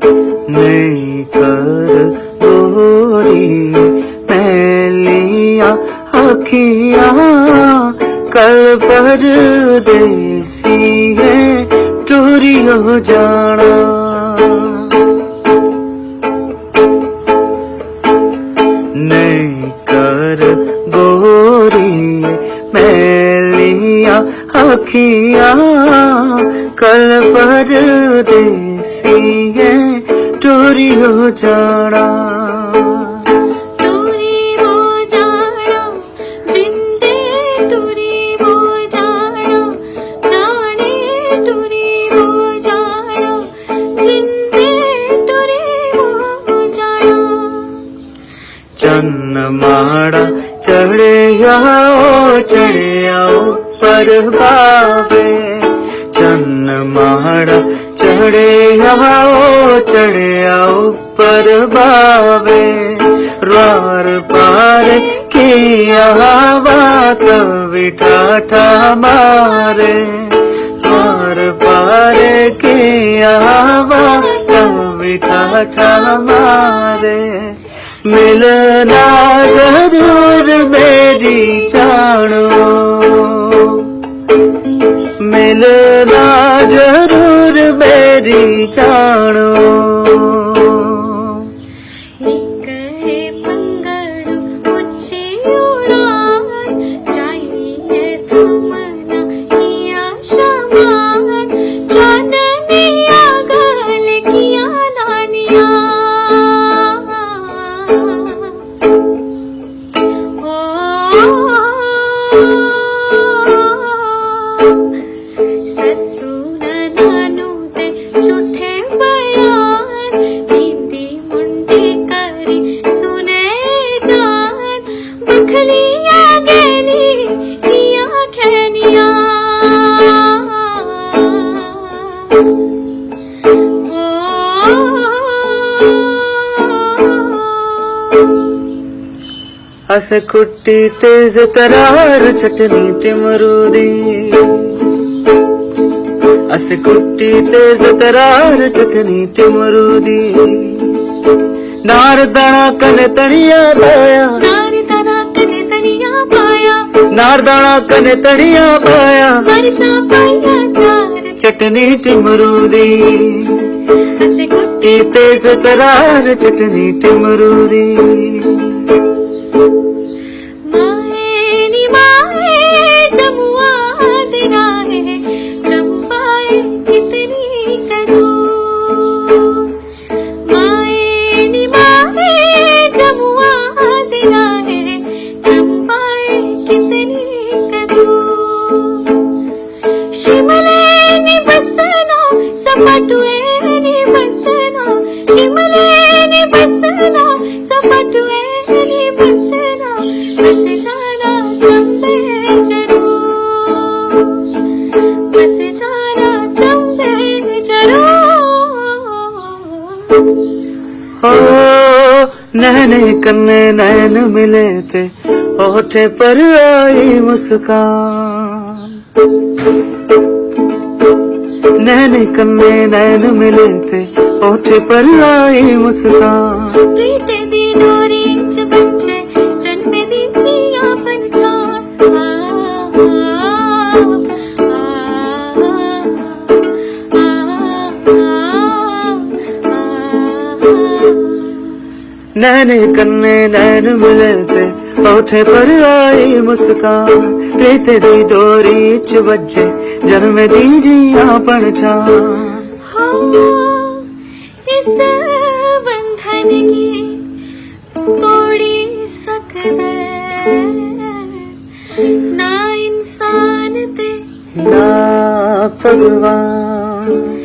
नहीं कर गोरी मैलिया अखियां कल परदेसी है टूरी हो जाना। नहीं कर गोरी मैलिया अखियां कल परदेसी है टूरी हो जाना। चन्न माड़ा चढ़े आओ पर बाबे। चन्न माड़ा चढ़े आओ पर बाबे। रार पार किया बात विठाठा मारे। रार पार किया बात विठाठा मारे। मिलना जरूर मेरी जानो। मिलना जरूर मेरी जानो। अस कुट्टी तेज तरार चटनी टिमरूदी। अस कुट्टी तेज तरार चटनी टिमरूदी। नार दाना कने तनिया पाया। नार दाना कने तनिया पाया। नार दाना कने तनिया पाया। मरचा पाया चार चटनी टिमरूदी। अस कुट्टी तेज तरार चटनी टिमरूदी। नैने कन्ने नैन मिले थे होठे पर आई मुस्कान। नैने कन्ने नैन मिले थे होठे पर आई मुस्कान। प्रीते दी डोरी च बच्चे जन्मे दी जिया पंछान। नैने कन्ने नैन मिले थे होठे पर आई मुस्कान। प्रीते दी डोरी च बज्जे जन्मे दी जिया पंछान। इस बंधन की तोड़ी सकदे ना इंसान ते ना भगवान।